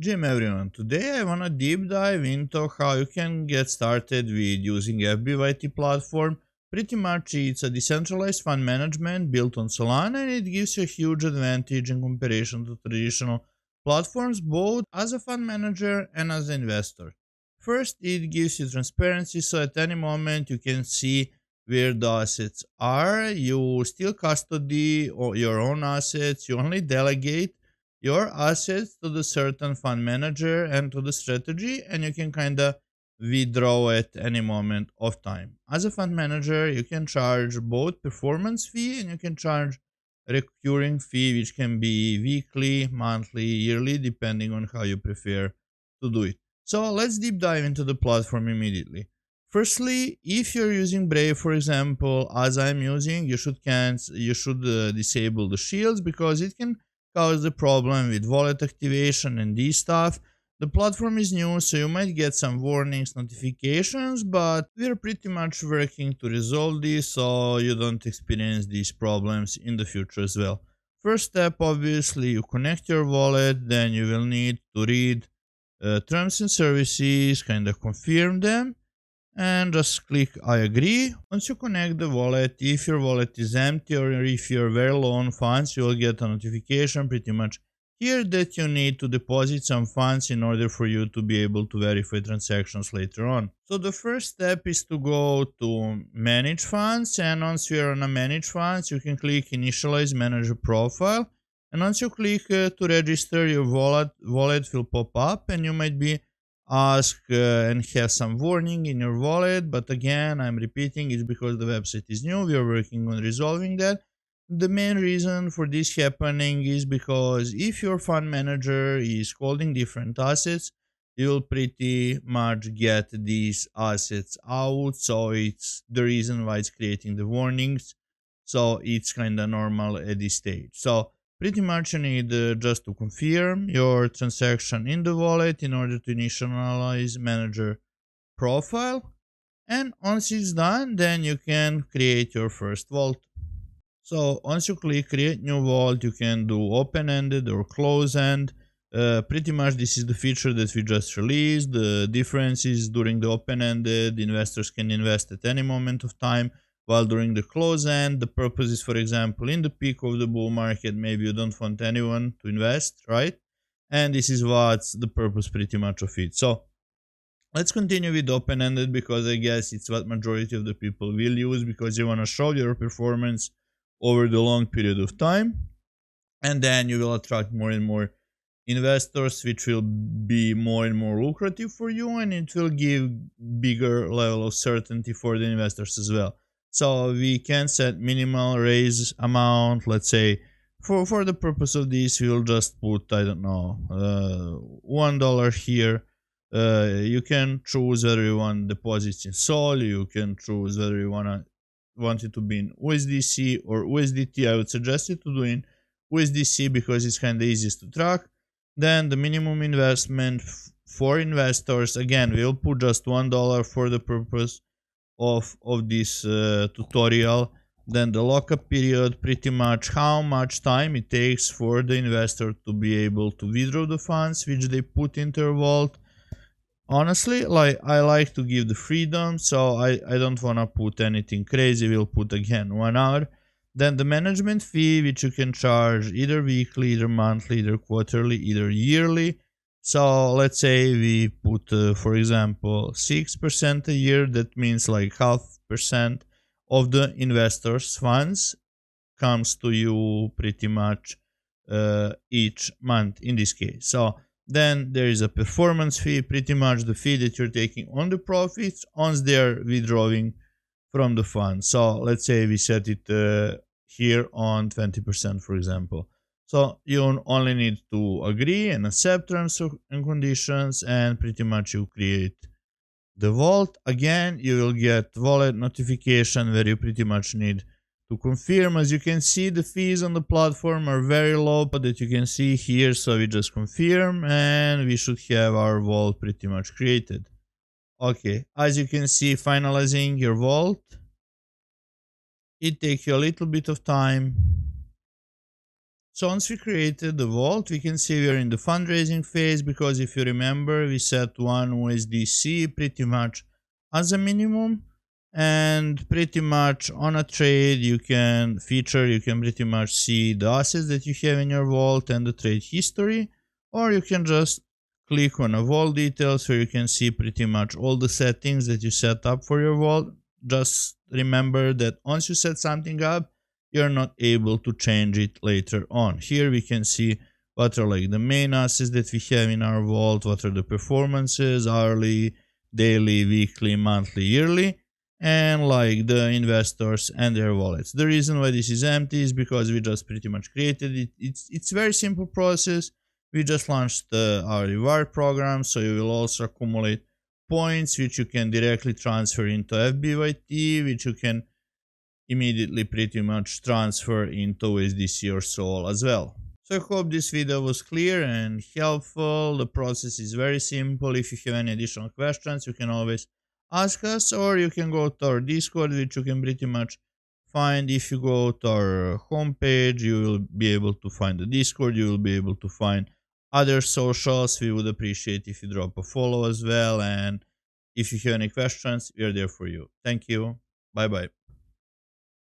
Jim everyone, today I wanna deep dive into how you can get started with using FBYT platform. Pretty much it's a decentralized fund management built on Solana and it gives you a huge advantage in comparison to traditional platforms both as a fund manager and as an investor. First, it gives you transparency so at any moment you can see where the assets are. You still custody your own assets, you only delegate your assets to the certain fund manager and to the strategy, and you can kind of withdraw at any moment of time. As a fund manager, you can charge both performance fee and you can charge recurring fee, which can be weekly, monthly, yearly, depending on how you prefer to do it. So let's deep dive into the platform immediately. Firstly, if you're using Brave, for example, as I'm using, you should disable the shields because it can cause the problem with wallet activation and this stuff. The platform is new, so you might get some warnings, notifications, but we're pretty much working to resolve this so you don't experience these problems in the future as well. First step, obviously, you connect your wallet, then you will need to read terms and services, kind of confirm them, and just click I agree. Once you connect the wallet, if your wallet is empty or if you're very low on funds, you will get a notification pretty much here that you need to deposit some funds in order for you to be able to verify transactions later on. So the first step is to go to manage funds, and once you're on a manage funds, you can click initialize manager profile, and once you click to register, your wallet will pop up and you might be ask and have some warning in your wallet, but again I'm repeating, it's because the website is new, we are working on resolving that. The main reason for this happening is because if your fund manager is holding different assets, you will pretty much get these assets out, so it's the reason why it's creating the warnings. So it's kind of normal at this stage. So pretty much you need just to confirm your transaction in the wallet in order to initialize manager profile, and once it's done, then you can create your first vault. So once you click create new vault, you can do open-ended or close-end. Pretty much this is the feature that we just released. The difference is during the open-ended, investors can invest at any moment of time, while during the close-end, the purpose is, for example, in the peak of the bull market, maybe you don't want anyone to invest, right? And this is what's the purpose pretty much of it. So let's continue with open-ended because I guess it's what majority of the people will use because you want to show your performance over the long period of time, and then you will attract more and more investors, which will be more and more lucrative for you, and it will give bigger level of certainty for the investors as well. So we can set minimal raise amount. Let's say for the purpose of this, we'll just put, I don't know, $1 here. You can choose whether you want deposits in Sol. You can choose whether you want it to be in USDC or USDT. I would suggest you to do in USDC because it's kind of easiest to track. Then the minimum investment for investors, again, we'll put just $1 for the purpose of this tutorial. Then the lockup period, pretty much how much time it takes for the investor to be able to withdraw the funds which they put into their vault. Honestly, I like to give the freedom, so I don't want to put anything crazy. We'll put again 1 hour. Then the management fee, which you can charge either weekly, either monthly, either quarterly, either yearly. So let's say we put, for example, 6% a year. That means like 0.5% of the investors' funds comes to you pretty much each month in this case. So then there is a performance fee, pretty much the fee that you're taking on the profits once they're withdrawing from the fund. So let's say we set it here on 20%, for example. So you only need to agree and accept terms and conditions, and pretty much you create the vault. Again, you will get wallet notification where you pretty much need to confirm. As you can see, the fees on the platform are very low, but that you can see here. So we just confirm and we should have our vault pretty much created. Okay, as you can see, finalizing your vault, it takes you a little bit of time. So once we created the vault, we can see we are in the fundraising phase, because if you remember, we set 1 USDC pretty much as a minimum, and pretty much on a trade you can pretty much see the assets that you have in your vault and the trade history, or you can just click on a vault details where you can see pretty much all the settings that you set up for your vault. Just remember that once you set something up, you're not able to change it later on. Here we can see what are like the main assets that we have in our vault, what are the performances, hourly, daily, weekly, monthly, yearly, and like the investors and their wallets. The reason why this is empty is because we just pretty much created it. It's very simple process. We just launched our reward program, so you will also accumulate points which you can directly transfer into FBYT, which you can immediately pretty much transfer into USDC or Sol as well. So I hope this video was clear and helpful. The process is very simple. If you have any additional questions, you can always ask us, or you can go to our Discord, which you can pretty much find. If you go to our homepage, you will be able to find the Discord, you will be able to find other socials. We would appreciate if you drop a follow as well, and if you have any questions, we are there for you. Thank you. Bye bye.